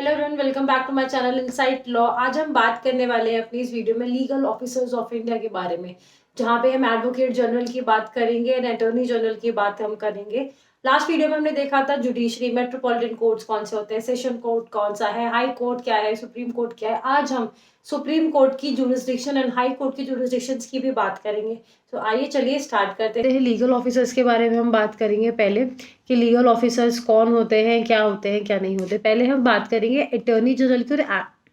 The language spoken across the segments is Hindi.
Hello everyone, welcome back to my channel insight law. आज हम बात करने वाले हैं अपनी इस वीडियो में लीगल ऑफिसर्स ऑफ इंडिया के बारे में, जहां पे हम एडवोकेट जनरल की बात करेंगे एंड अटॉर्नी जनरल की बात हम करेंगे। लास्ट वीडियो में हमने देखा था जुडिशरी, मेट्रोपॉलिटन कोर्ट्स कौन से होते हैं, सेशन कोर्ट कौन सा है, हाई कोर्ट क्या है, सुप्रीम कोर्ट क्या है। आज हम सुप्रीम कोर्ट की जुरिस्डिक्शन एंड हाई कोर्ट की जुरिस्डिक्शंस की भी बात करेंगे। तो आइए चलिए स्टार्ट करते हैं। लीगल ऑफिसर्स के बारे में हम बात करेंगे पहले कि लीगल ऑफिसर्स कौन होते हैं, क्या होते हैं, क्या नहीं होते। पहले हम बात करेंगे अटॉर्नी जनरल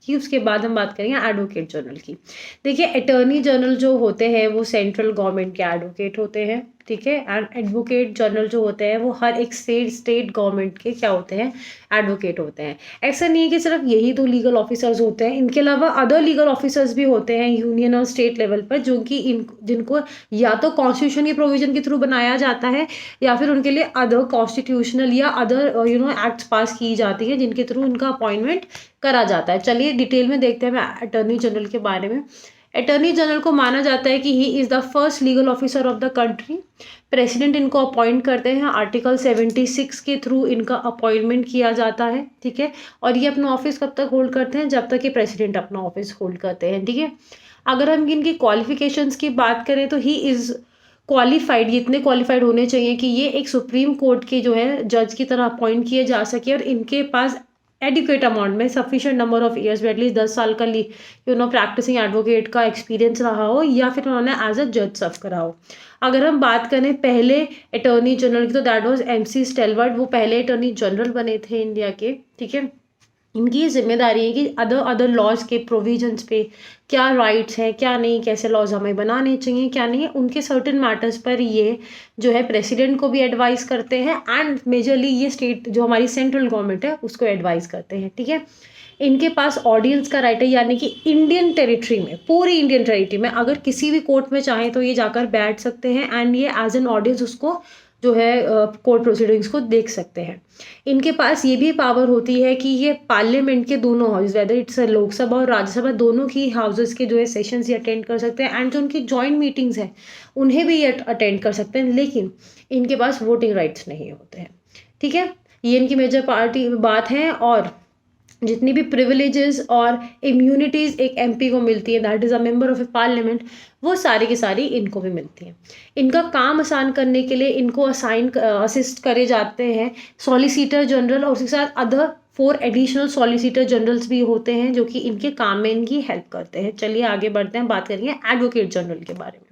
की उसके बाद हम बात करेंगे एडवोकेट जनरल की। देखिए, अटॉर्नी जनरल जो होते हैं वो सेंट्रल गवर्नमेंट के एडवोकेट होते हैं, ठीक है। एंड एडवोकेट जनरल जो होते हैं वो हर एक स्टेट गवर्नमेंट के क्या होते हैं, एडवोकेट होते हैं। ऐसा नहीं है कि सिर्फ यही दो लीगल ऑफिसर्स होते हैं, इनके अलावा अदर लीगल ऑफिसर्स भी होते हैं यूनियन और स्टेट लेवल पर, जो कि जिनको या तो कॉन्स्टिट्यूशन की प्रोविजन के थ्रू बनाया जाता है या फिर उनके लिए अदर कॉन्स्टिट्यूशनल या अदर एक्ट्स पास की जाती है जिनके थ्रू उनका अपॉइंटमेंट करा जाता है। चलिए डिटेल में देखते हैं अटॉर्नी जनरल के बारे में। अटॉर्नी जनरल को माना जाता है कि he is the first legal officer of the country. President इनको अपॉइंट करते हैं, आर्टिकल 76 के थ्रू इनका अपॉइंटमेंट किया जाता है, ठीक है। और ये अपना ऑफिस कब तक होल्ड करते हैं, जब तक कि प्रेसिडेंट अपना ऑफिस होल्ड करते हैं, ठीक है। अगर हम इनकी क्वालिफिकेशंस की बात करें तो ही इज़ क्वालिफाइड, ये इतने क्वालिफाइड होने चाहिए कि ये एक सुप्रीम कोर्ट के जो है जज की तरह अपॉइंट किए जा सके और इनके पास एडिक्वेट अमाउंट में sufficient number of years, at least 10 साल का प्रैक्टिसिंग एडवोकेट का एक्सपीरियंस रहा हो या फिर उन्होंने एज अ जज सर्व करा हो। अगर हम बात करें पहले अटॉर्नी जनरल की तो दैट वाज MC स्टेलवर्ट। वो पहले अटॉर्नी जनरल बने थे इंडिया के, ठीक है। इनकी ये जिम्मेदारी है कि अदर लॉज के प्रोविजंस पे क्या राइट्स हैं, क्या नहीं, कैसे लॉज हमें बनाने चाहिए, क्या नहीं है, उनके सर्टेन मैटर्स पर ये जो है प्रेसिडेंट को भी एडवाइस करते हैं एंड मेजरली ये स्टेट जो हमारी सेंट्रल गवर्नमेंट है उसको एडवाइस करते हैं, ठीक है। इनके पास ऑडियंस का राइट है, यानी कि इंडियन टेरिटरी में, पूरी इंडियन टेरिटरी में अगर किसी भी कोर्ट में चाहें तो ये जाकर बैठ सकते हैं एंड ये एज एन ऑडियंस उसको जो है कोर्ट प्रोसीडिंग्स को देख सकते हैं। इनके पास ये भी पावर होती है कि ये पार्लियामेंट के दोनों हाउस, वेदर इट्स लोकसभा और राज्यसभा, दोनों की हाउसेस के जो है सेशंस ये अटेंड कर सकते हैं एंड जो उनकी जॉइंट मीटिंग्स हैं उन्हें भी ये अटेंड कर सकते हैं, लेकिन इनके पास वोटिंग राइट्स नहीं होते हैं, ठीक है। ये इनकी मेजर पार्टी बात है। और जितनी भी प्रिविलेजेस और इम्यूनिटीज़ एक MP को मिलती है, that is a member of A parliament, वो सारी की सारी इनको भी मिलती हैं। इनका काम आसान करने के लिए इनको असिस्ट करे जाते हैं सॉलिसिटर जनरल और उसके साथ अदर 4 एडिशनल सॉलिसिटर जनरल्स भी होते हैं जो कि इनके काम में इनकी हेल्प करते हैं। चलिए आगे बढ़ते हैं, बात करेंगे एडवोकेट जनरल के बारे में।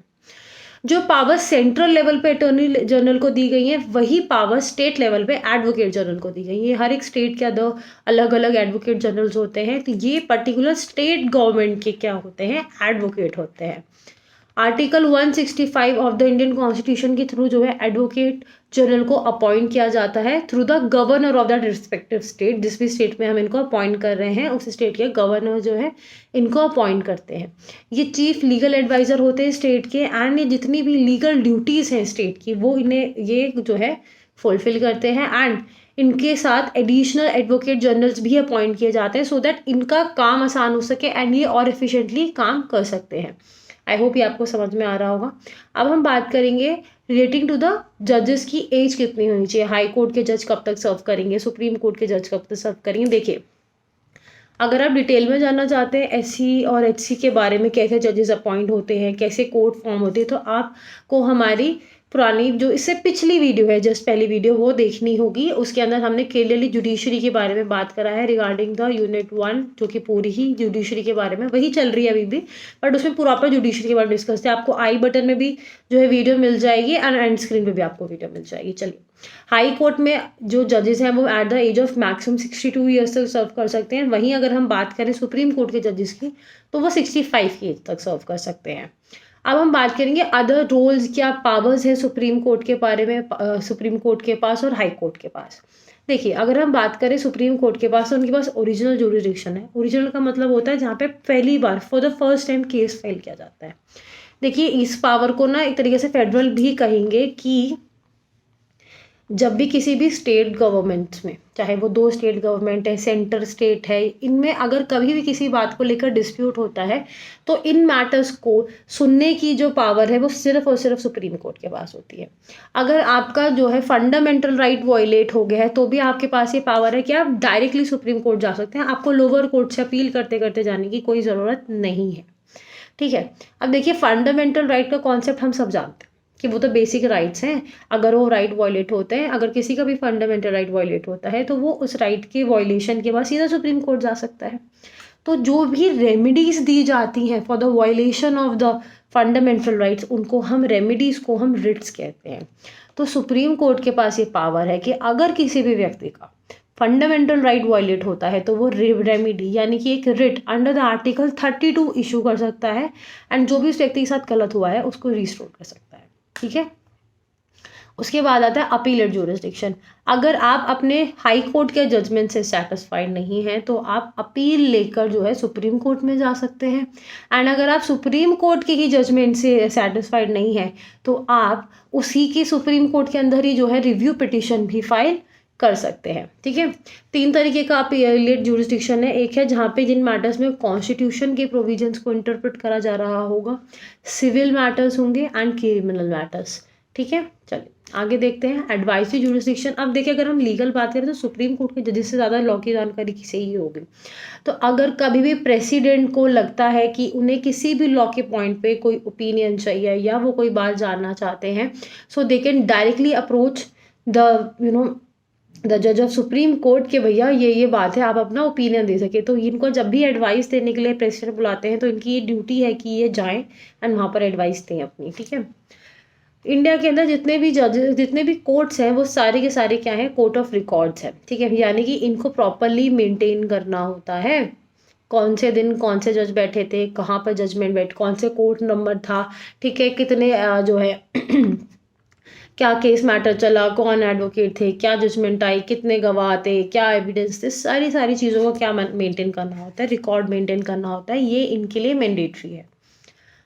जो पावर सेंट्रल लेवल पे अटॉर्नी जनरल को दी गई है वही पावर स्टेट लेवल पे एडवोकेट जनरल को दी गई है। हर एक स्टेट के अंदर अलग अलग एडवोकेट जनरल्स होते हैं, तो ये पर्टिकुलर स्टेट गवर्नमेंट के क्या होते हैं, एडवोकेट होते हैं। Article 165 of the Indian constitution के थ्रू जो है एडवोकेट जनरल को अपॉइंट किया जाता है through the governor of that respective state. जिस भी स्टेट में हम इनको अपॉइंट कर रहे हैं उस स्टेट के गवर्नर जो है इनको अपॉइंट करते हैं। ये चीफ लीगल एडवाइज़र होते हैं स्टेट के एंड ये जितनी भी लीगल ड्यूटीज़ हैं स्टेट की वो इन्हें ये जो है फुलफिल करते हैं एंड इनके साथ एडिशनल एडवोकेट जनरल्स भी अपॉइंट किए जाते हैं सो दैट इनका काम आसान हो सके एंड ये और एफिशिएंटली काम कर सकते हैं। आई होप ये आपको समझ में आ रहा होगा। अब हम बात करेंगे रिलेटिंग टू द जजेस की एज कितनी होनी चाहिए, हाई कोर्ट के जज कब तक सर्व करेंगे, सुप्रीम कोर्ट के जज कब तक सर्व करेंगे। देखिए, अगर आप डिटेल में जानना चाहते हैं SC और HC के बारे में, कैसे जजेस अपॉइंट होते हैं, कैसे कोर्ट फॉर्म होती है, तो आपको हमारी पुरानी जो इससे पिछली वीडियो है, जस्ट पहली वीडियो, वो देखनी होगी। उसके अंदर हमने क्लियरली जुडिशरी के बारे में बात करा है रिगार्डिंग द यूनिट 1, जो कि पूरी ही जुडिशरी के बारे में वही चल रही है अभी भी, बट उसमें प्रॉपर जुडिशरी के बारे में डिस्कस है। आपको आई बटन में भी जो है वीडियो मिल जाएगी एंड एंड स्क्रीन पर भी आपको वीडियो मिल जाएगी। चलिए, हाई कोर्ट में जो जजेस हैं वो at the age of maximum 62 years तक सर्व कर सकते हैं। वहीं अगर हम बात करें सुप्रीम कोर्ट के जजेस की तो वो 65 की एज तक सर्व कर सकते हैं। अब हम बात करेंगे अदर रोल्स, क्या पावर्स है सुप्रीम कोर्ट के बारे में, सुप्रीम कोर्ट के पास और हाई कोर्ट के पास। देखिए, अगर हम बात करें सुप्रीम कोर्ट के पास तो उनके पास ओरिजिनल जुरिडिक्शन है। ओरिजिनल का मतलब होता है जहाँ पे पहली बार for the first time case file किया जाता है। देखिए, इस पावर को ना एक तरीके से फेडरल भी कहेंगे कि जब भी किसी भी स्टेट गवर्नमेंट्स में, चाहे वो 2 स्टेट गवर्नमेंट है, सेंटर स्टेट है, इनमें अगर कभी भी किसी बात को लेकर डिस्प्यूट होता है, तो इन मैटर्स को सुनने की जो पावर है वो सिर्फ़ और सिर्फ़ सुप्रीम कोर्ट के पास होती है। अगर आपका जो है फंडामेंटल राइट वॉयलेट हो गया है, तो भी आपके पास ये पावर है कि आप डायरेक्टली सुप्रीम कोर्ट जा सकते हैं। आपको लोअर कोर्ट से अपील करते-करते जाने की कोई ज़रूरत नहीं है। ठीक है? अब देखिए, फंडामेंटल राइट का कॉन्सेप्ट हम सब जानते हैं कि वो तो बेसिक राइट्स हैं। अगर वो राइट वॉयलेट होते हैं, अगर किसी का भी फंडामेंटल राइट वॉयलेट होता है, तो वो उस राइट के वॉयलेशन के बाद सीधा सुप्रीम कोर्ट जा सकता है। तो जो भी रेमेडीज़ दी जाती हैं for the violation of the fundamental rights, उनको हम रेमेडीज़ को हम रिट्स कहते हैं। तो सुप्रीम कोर्ट के पास ये पावर है कि अगर किसी भी व्यक्ति का फंडामेंटल राइट वायलेट होता है, तो वो रेमेडी यानी कि एक writ under the article 32 issue कर सकता है, एंड जो भी उस व्यक्ति के साथ गलत हुआ है उसको रिस्टोर कर सकता है। ठीक है? उसके बाद आता है अपीलेट ज्यूरिसडिक्शन। अगर आप अपने हाई कोर्ट के जजमेंट से सेटिस्फाइड नहीं हैं, तो आप अपील लेकर जो है सुप्रीम कोर्ट में जा सकते हैं। एंड अगर आप सुप्रीम कोर्ट के ही जजमेंट से सेटिस्फाइड नहीं हैं, तो आप उसी के सुप्रीम कोर्ट के अंदर ही जो है रिव्यू पिटिशन भी फाइल कर सकते हैं। ठीक है? 3 तरीके का अपीलेट ज्यूरिसडिक्शन है। एक है जहाँ पे जिन मैटर्स में कॉन्स्टिट्यूशन के प्रोविजंस को इंटरप्रेट करा जा रहा होगा, सिविल मैटर्स होंगे एंड क्रिमिनल मैटर्स। ठीक है? चलिए आगे देखते हैं एडवाइजरी ज्यूरिसडिक्शन। अब देखिए, अगर हम लीगल बात करें तो सुप्रीम कोर्ट के जजेस से ज़्यादा लॉ की जानकारी किसे ही होगी। तो अगर कभी भी प्रेसिडेंट को लगता है कि उन्हें किसी भी लॉ के पॉइंट पे कोई ओपिनियन चाहिए या वो कोई बात जानना चाहते हैं, so they can directly approach the जज ऑफ सुप्रीम कोर्ट के भैया ये बात है, आप अपना ओपिनियन दे सके। तो इनको जब भी एडवाइस देने के लिए प्रेसिडेंट बुलाते हैं, तो इनकी ये ड्यूटी है कि ये जाएं एंड वहाँ पर एडवाइस दें अपनी। ठीक है? इंडिया के अंदर जितने भी जजेस, जितने भी कोर्ट्स हैं, वो सारे के सारे क्या हैं, कोर्ट ऑफ रिकॉर्ड्स हैं। ठीक है? यानी कि इनको प्रॉपरली मेंटेन करना होता है। कौन से दिन कौन से जज बैठे थे, कहाँ पर जजमेंट बैठ, कौन से कोर्ट नंबर था, ठीक है, कितने जो है क्या केस मैटर चला, कौन एडवोकेट थे, क्या जजमेंट आई, कितने गवाह थे, क्या एविडेंस थे, सारी सारी चीज़ों को क्या मेंटेन करना होता है, रिकॉर्ड मेंटेन करना होता है। ये इनके लिए मैंडेटरी है।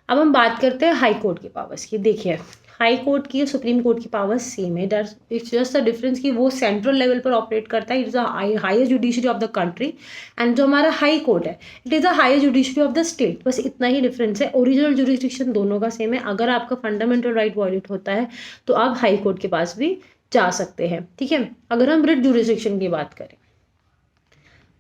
अब हम बात करते हैं हाई कोर्ट के पावर्स की। देखिए, हाई कोर्ट की और सुप्रीम कोर्ट की पावर्स सेम है। इट्स जस्ट द डिफरेंस कि वो सेंट्रल लेवल पर ऑपरेट करता है, it is the highest judiciary of the country, and जो हमारा हाई कोर्ट है, it is the highest judiciary of the state. बस इतना ही डिफरेंस है। ओरिजिनल जुडिस्डिक्शन दोनों का सेम है। अगर आपका फंडामेंटल राइट वायलेट होता है, तो आप हाई कोर्ट के पास भी जा सकते हैं। ठीक है? अगर हम रिट जुडिस्डिक्शन की बात करें,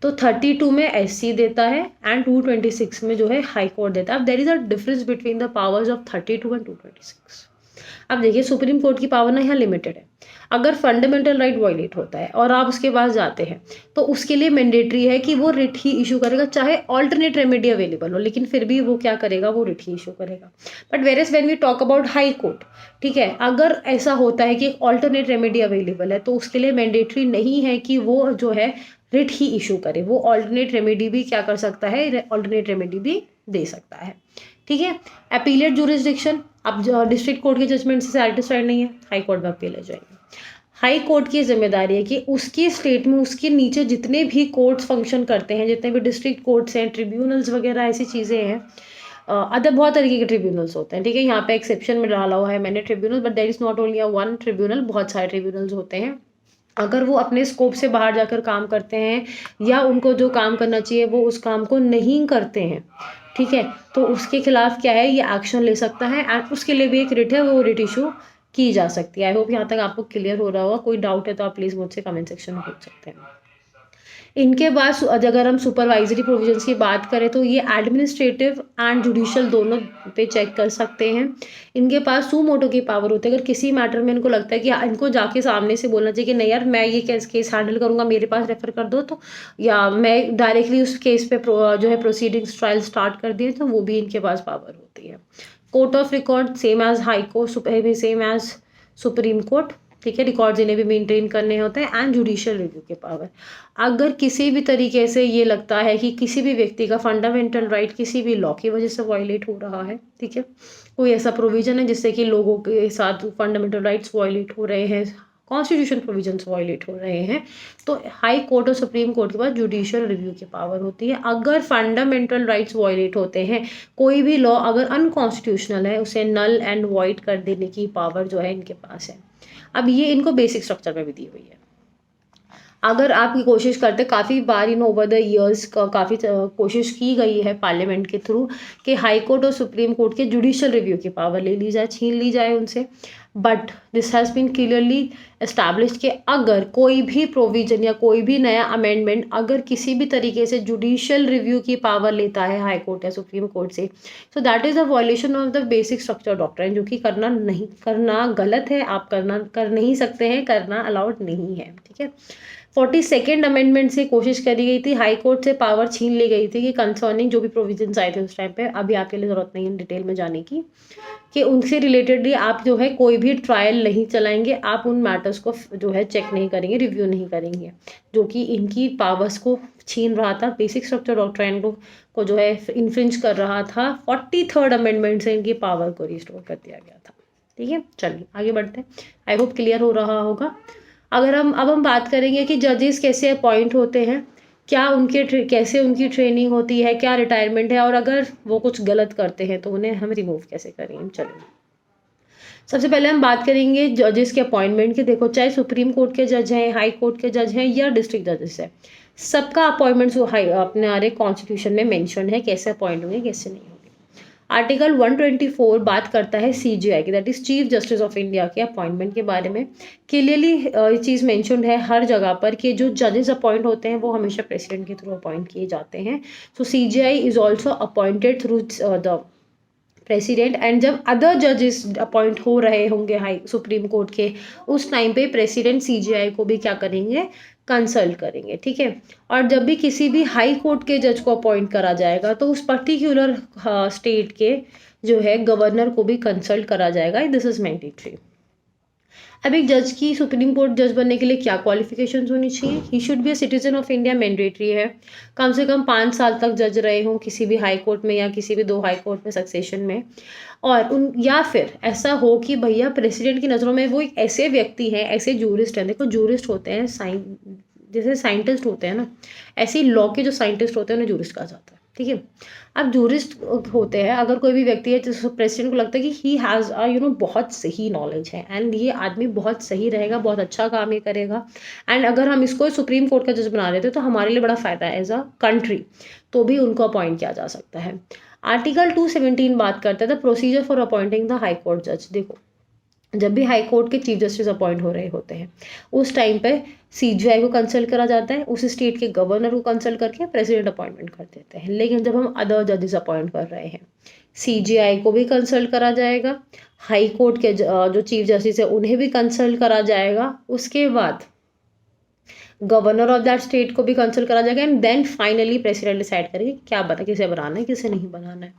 तो 32 में एससी देता है एंड 226 में जो है हाई कोर्ट देता है। अब there is a difference between the powers of 32 and 226। अब देखिए, सुप्रीम कोर्ट की पावर ना यहाँ लिमिटेड है। अगर फंडामेंटल राइट वायलेट होता है और आप उसके पास जाते हैं, तो उसके लिए मैंडेटरी है कि वो रिट ही इशू करेगा, चाहे ऑल्टरनेट रेमेडी अवेलेबल हो, लेकिन फिर भी वो क्या करेगा, वो रिट ही इशू करेगा। But whereas when we talk about high court, ठीक है, अगर ऐसा होता है कि एक ऑल्टरनेट रेमेडी अवेलेबल है, तो उसके लिए मैंडेटरी नहीं है कि वो जो है रिट ही इशू करे। वो ऑल्टरनेट रेमेडी भी क्या कर सकता है, ऑल्टरनेट रेमेडी भी दे सकता है। ठीक है? अपीलेट ज्यूरिसडिक्शन, अब डिस्ट्रिक्ट कोर्ट के जजमेंट से सेटिस्फाइड नहीं है, हाई कोर्ट में अपील ले जाएंगे। हाई कोर्ट की जिम्मेदारी है कि उसके स्टेट में उसके नीचे जितने भी कोर्ट्स फंक्शन करते हैं, जितने भी डिस्ट्रिक्ट कोर्ट्स हैं, ट्रिब्यूनल्स वगैरह ऐसी चीज़ें हैं, अदर बहुत तरीके के ट्रिब्यूनल्स होते हैं। ठीक है? यहाँ पे एक्सेप्शन में डाला हुआ है मैंने tribunal, but there is not only one tribunal, बहुत सारे ट्रिब्यूनल्स होते हैं। अगर वो अपने स्कोप से बाहर जाकर काम करते हैं, या उनको जो काम करना चाहिए वो उस काम को नहीं करते हैं, ठीक है, तो उसके खिलाफ क्या है, ये एक्शन ले सकता है, एंड उसके लिए भी एक रिट है, वो रिट इशू की जा सकती है। आई होप यहाँ तक आपको क्लियर हो रहा होगा। कोई डाउट है तो आप प्लीज़ मुझसे कमेंट सेक्शन में पूछ सकते हैं। इनके बाद अगर हम सुपरवाइजरी प्रोविजंस की बात करें, तो ये एडमिनिस्ट्रेटिव एंड जुडिशियल दोनों पे चेक कर सकते हैं। इनके पास सू मोटो की पावर होती है। अगर किसी मैटर में इनको लगता है कि इनको जाके सामने से बोलना चाहिए कि नहीं यार, मैं ये केस हैंडल करूँगा, मेरे पास रेफर कर दो, तो या मैं डायरेक्टली उस केस पे जो है प्रोसीडिंग्स ट्रायल स्टार्ट कर दिए, तो वो भी इनके पास पावर होती है। Court of record same as high court, same as supreme court. ठीक है? रिकॉर्ड्स इन्हें भी मेंटेन करने होते हैं, एंड जुडिशियल रिव्यू के पावर। अगर किसी भी तरीके से ये लगता है कि किसी भी व्यक्ति का फंडामेंटल राइट किसी भी लॉ की वजह से वायलेट हो रहा है, ठीक है, कोई ऐसा प्रोविजन है जिससे कि लोगों के साथ फंडामेंटल राइट्स वायलेट हो रहे हैं, कॉन्स्टिट्यूशन प्रोविजंस वायलेट हो रहे हैं, तो हाई कोर्ट और सुप्रीम कोर्ट के पास जुडिशियल रिव्यू की पावर होती है। अगर फंडामेंटल राइट्स वायलेट होते हैं, कोई भी लॉ अगर अनकॉन्स्टिट्यूशनल है, उसे नल एंड वॉइड कर देने की पावर जो है इनके पास है। अब ये इनको बेसिक स्ट्रक्चर में भी दी हुई है। अगर आप ये कोशिश करते, काफ़ी बार ओवर द ईयर्स काफ़ी कोशिश की गई है पार्लियामेंट के थ्रू कि हाई कोर्ट और सुप्रीम कोर्ट के जुडिशियल रिव्यू की पावर ले ली जाए, छीन ली जाए उनसे, but this has been clearly established कि अगर कोई भी प्रोविजन या कोई भी नया अमेंडमेंट अगर किसी भी तरीके से जुडिशियल रिव्यू की पावर लेता है हाई कोर्ट या सुप्रीम कोर्ट से, so that is a violation of the basic structure doctrine, जो कि करना गलत है, आप कर नहीं सकते हैं, करना अलाउड नहीं है। ठीक है, 42nd अमेंडमेंट से कोशिश करी गई थी, हाई कोर्ट से पावर छीन ली गई थी कि कंसर्निंग जो भी प्रोविजंस आए थे उस टाइम पे, अभी आपके लिए ज़रूरत नहीं है डिटेल में जाने की, कि उनसे रिलेटेडली आप जो है कोई भी ट्रायल नहीं चलाएंगे, आप उन मैटर्स को जो है चेक नहीं करेंगे, रिव्यू नहीं करेंगे, जो कि इनकी पावर्स को छीन रहा था, बेसिक स्ट्रक्चर डॉक्ट्राइन को जो है इन्फ्रिंज कर रहा था। 43rd अमेंडमेंट से इनकी पावर को रिस्टोर कर दिया गया था। ठीक है, चलिए आगे बढ़ते हैं, आई होप क्लियर हो रहा होगा। अगर हम बात करेंगे कि जजेस कैसे अपॉइंट होते हैं, क्या कैसे उनकी ट्रेनिंग होती है, क्या रिटायरमेंट है, और अगर वो कुछ गलत करते हैं तो उन्हें हम रिमूव कैसे करेंगे। चलिए सबसे पहले हम बात करेंगे जजेस के अपॉइंटमेंट की। देखो, चाहे सुप्रीम कोर्ट के जज हैं, हाई कोर्ट के जज हैं या डिस्ट्रिक्ट जजेस हैं, सबका अपॉइंटमेंट्स अपने आरे कॉन्स्टिट्यूशन में मेंशन है, कैसे अपॉइंट होंगे कैसे नहीं होंगे। आर्टिकल 124 बात करता है सीजीआई की, that is chief justice of India के अपॉइंटमेंट के बारे में। क्लियरली ये चीज़ मेंशन्ड है हर जगह पर कि जो जजेस अपॉइंट होते हैं वो हमेशा प्रेसिडेंट के थ्रू अपॉइंट किए जाते हैं। So CJI is also appointed through the president, and जब अदर जजेस अपॉइंट हो रहे होंगे हाई सुप्रीम कोर्ट के, उस टाइम पे प्रेसिडेंट सीजीआई को भी क्या करेंगे, कंसल्ट करेंगे। ठीक है, और जब भी किसी भी हाई कोर्ट के जज को अपॉइंट करा जाएगा तो उस पर्टिकुलर स्टेट के जो है गवर्नर को भी कंसल्ट करा जाएगा, दिस इज मैंडेटरी। अब एक जज की सुप्रीम कोर्ट जज बनने के लिए क्या क्वालिफिकेशंस होनी चाहिए? He should be a citizen of India, mandatory है, कम से कम 5 साल तक जज रहे हों किसी भी हाई कोर्ट में या किसी भी 2 हाई कोर्ट में सक्सेशन में, और या फिर ऐसा हो कि भैया प्रेसिडेंट की नज़रों में वो एक ऐसे व्यक्ति हैं, ऐसे जूरिस्ट हैं। देखो, जूरिस्ट होते हैं जैसे साइंटिस्ट होते हैं ना, ऐसे ही लॉ के जो साइंटिस्ट होते हैं उन्हें जूरिस्ट कहा जाता है। ठीक है, अब जूरिस्ट होते हैं अगर कोई भी व्यक्ति है जिसको प्रेसिडेंट को लगता है कि ही हैज़ बहुत सही नॉलेज है एंड ये आदमी बहुत सही रहेगा, बहुत अच्छा काम ये करेगा, एंड अगर हम इसको सुप्रीम कोर्ट का जज बना लेते तो हमारे लिए बड़ा फ़ायदा है एज अ कंट्री, तो भी उनको अपॉइंट किया जा सकता है। आर्टिकल 217 बात करता है the procedure for appointing the high court जज। देखो, जब भी हाई कोर्ट के चीफ जस्टिस अपॉइंट हो रहे होते हैं उस टाइम पे सीजीआई को कंसल्ट करा जाता है, उस स्टेट के गवर्नर को कंसल्ट करके प्रेसिडेंट अपॉइंटमेंट कर देते हैं। लेकिन जब हम अदर जजेस अपॉइंट कर रहे हैं, सीजीआई को भी कंसल्ट करा जाएगा, हाई कोर्ट के जो चीफ जस्टिस है उन्हें भी कंसल्ट करा जाएगा, उसके बाद गवर्नर ऑफ दैट स्टेट को भी कंसल्ट करा जाएगा, and then finally president decide करेंगे क्या बना, किसे बनाना है किसे नहीं बनाना है।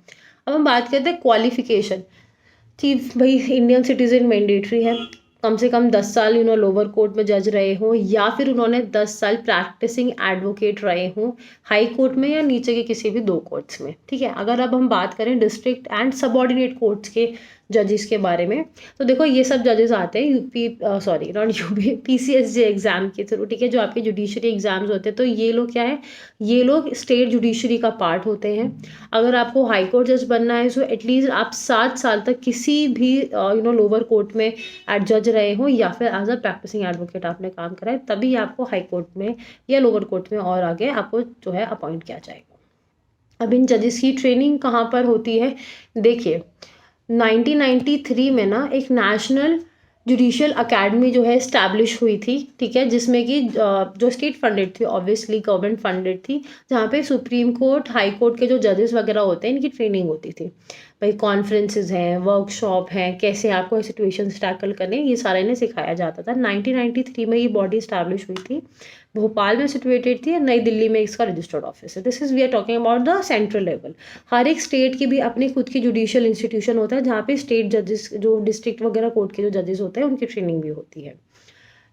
अब हम बात करते हैं क्वालिफिकेशन। चीफ भाई इंडियन सिटीजन मैंडेटरी है, कम से कम 10 साल लोअर कोर्ट में जज रहे हों या फिर उन्होंने 10 साल प्रैक्टिसिंग एडवोकेट रहे हों हाई कोर्ट में या नीचे के किसी भी 2 कोर्ट्स में। ठीक है, अगर अब हम बात करें डिस्ट्रिक्ट एंड सबऑर्डिनेट कोर्ट्स के जजेस के बारे में, तो देखो ये सब जजेस आते हैं पीसीएसजे एग्जाम के थ्रू। ठीक है, जो आपके जुडिशरी एग्जाम्स होते हैं, तो ये लोग क्या है, ये लोग स्टेट जुडिशरी का पार्ट होते हैं। अगर आपको हाई कोर्ट जज बनना है, सो एटलीस्ट आप 7 साल तक किसी भी लोअर कोर्ट में जज रहे हो या फिर एज अ प्रैक्टिसिंग एडवोकेट आपने काम करा है, तभी आपको हाई कोर्ट में या लोअर कोर्ट में और आगे आपको जो है अपॉइंट किया जाएगा। अब इन जजेस की ट्रेनिंग कहाँ पर होती है? देखिए, 1993 में ना एक नेशनल जुडिशियल अकेडमी जो है इस्टेब्लिश हुई थी। ठीक है, जिसमें कि जो स्टेट फंडेड थी, ऑब्वियसली गवर्नमेंट फंडेड थी, जहाँ पे सुप्रीम कोर्ट हाई कोर्ट के जो जजेस वगैरह होते हैं इनकी ट्रेनिंग होती थी। भाई कॉन्फ्रेंसेस हैं, वर्कशॉप हैं, कैसे आपको सिचुएशंस टैकल करने, ये सारा इन्हें सिखाया जाता था। 1993 में ये बॉडी इस्टेब्लिश हुई थी, भोपाल में सिचुएटेड थी, नई दिल्ली में इसका रजिस्टर्ड ऑफिस है। This is we are talking about the central level. हर एक स्टेट की भी अपनी खुद की जुडिशियल इंस्टीट्यूशन होता है जहाँ पे स्टेट जजेस, जो डिस्ट्रिक्ट वगैरह कोर्ट के जो जजेस होते हैं उनकी ट्रेनिंग भी होती है।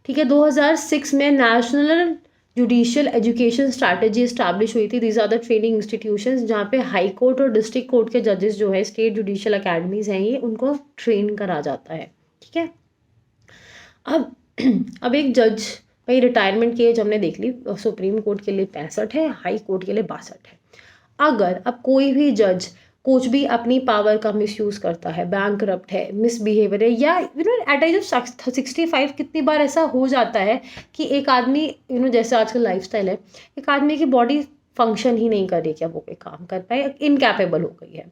ठीक है, 2006 में national judicial education strategy establish हुई थी। These are the training institutions जहाँ पे हाई कोर्ट और डिस्ट्रिक्ट कोर्ट के जजेस जो है, स्टेट जुडिशियल अकेडमीज हैं, ये उनको ट्रेन करा जाता है। ठीक है, अब एक जज, भाई रिटायरमेंट की एज हमने देख ली, सुप्रीम कोर्ट के लिए 65 है, हाई कोर्ट के लिए 62 है। अगर अब कोई भी जज कोच भी अपनी पावर का मिसयूज़ करता है, बैंकरप्ट है, मिसबिहेवियर है, या एट एज ऑफ 65 कितनी बार ऐसा हो जाता है कि एक आदमी जैसे आजकल लाइफस्टाइल है, एक आदमी की बॉडी फंक्शन ही नहीं कर रही, क्या वो कोई काम कर पाए, इनकैपेबल हो गई है।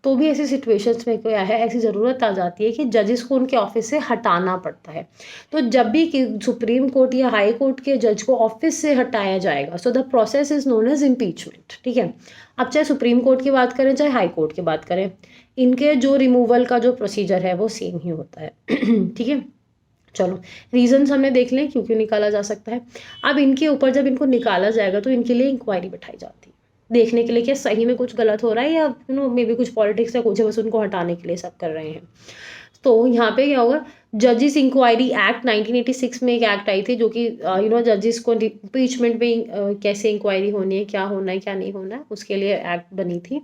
तो भी ऐसी सिचुएशंस में क्या है, ऐसी ज़रूरत आ जाती है कि जजेस को उनके ऑफिस से हटाना पड़ता है। तो जब भी कि सुप्रीम कोर्ट या हाई कोर्ट के जज को ऑफिस से हटाया जाएगा, so the process is known as impeachment, ठीक है। अब चाहे सुप्रीम कोर्ट की बात करें चाहे हाई कोर्ट की बात करें, इनके जो रिमूवल का जो प्रोसीजर है वो सेम ही होता है। ठीक है, चलो रीजंस हमने देख लें क्यों क्यों निकाला जा सकता है। अब इनके ऊपर जब इनको निकाला जाएगा तो इनके लिए इंक्वायरी बैठाई जाती है, देखने के लिए कि सही में कुछ गलत हो रहा है या मे बी कुछ पॉलिटिक्स या कुछ है, बस उनको हटाने के लिए सब कर रहे हैं। तो यहाँ पे क्या होगा, जजिस इंक्वायरी एक्ट 1986 में एक एक्ट आई थी जो कि जजिस को इम्पीचमेंट में कैसे इंक्वायरी होनी है, क्या होना है क्या नहीं होना है, उसके लिए एक्ट बनी थी।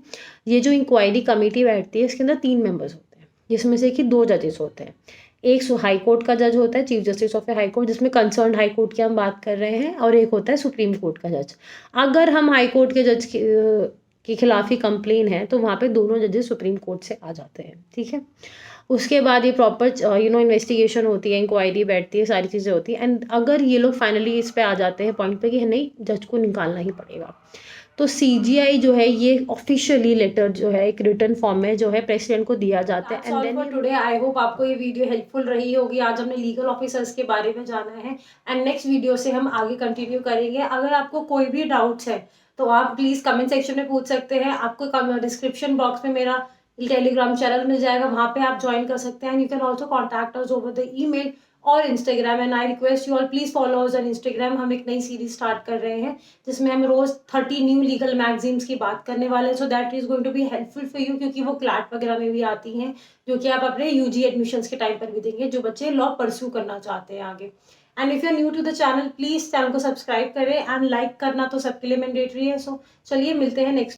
ये जो इंक्वायरी कमेटी बैठती है इसके अंदर 3 मेंबर्स होते हैं, जिसमें से कि 2 जजेस होते हैं। एक हाई कोर्ट का जज होता है, chief justice of high court, जिसमें कंसर्न हाई कोर्ट की हम बात कर रहे हैं, और एक होता है सुप्रीम कोर्ट का जज। अगर हम हाई कोर्ट के जज के खिलाफ ही कंप्लेन है तो वहाँ पे दोनों जजेस सुप्रीम कोर्ट से आ जाते हैं, ठीक है। उसके बाद ये प्रॉपर इन्वेस्टिगेशन होती है, इंक्वायरी बैठती है, सारी चीज़ें होती हैं, एंड अगर ये लोग फाइनली इस पे आ जाते हैं पॉइंट पे कि नहीं जज को निकालना ही पड़ेगा, तो सीजीआई जो है ये ऑफिशियली लेटर जो है एक रिटर्न फॉर्म में जो है प्रेसिडेंट को दिया जाता है। And then for today I hope आपको ये वीडियो हेल्पफुल रही होगी। आज हमने लीगल ऑफिसर्स के बारे में जाना है एंड नेक्स्ट वीडियो से हम आगे कंटिन्यू करेंगे। अगर आपको कोई भी डाउट्स है तो आप प्लीज़ कमेंट सेक्शन में पूछ सकते हैं। आपको डिस्क्रिप्शन बॉक्स में मेरा टेलीग्राम चैनल मिल जाएगा, वहाँ पे आप ज्वाइन कर सकते हैं। You can also contact us over the email और Instagram, and I request you all please follow us on Instagram. हम एक नई सीरीज स्टार्ट कर रहे हैं जिसमें हम रोज 30 न्यू लीगल मैगजीन्स की बात करने वाले हैं, so that is going to be helpful for you, क्योंकि वो क्लैट वगैरह में भी आती हैं जो कि आप अपने यूजी एडमिशन्स के टाइम पर भी देंगे जो बच्चे लॉ परस्यू करना चाहते हैं आगे। And if you are new to the channel please channel को सब्सक्राइब करें एंड लाइक करना तो सबके लिए मैंडेटरी है। सो चलिए मिलते हैं नेक्स्ट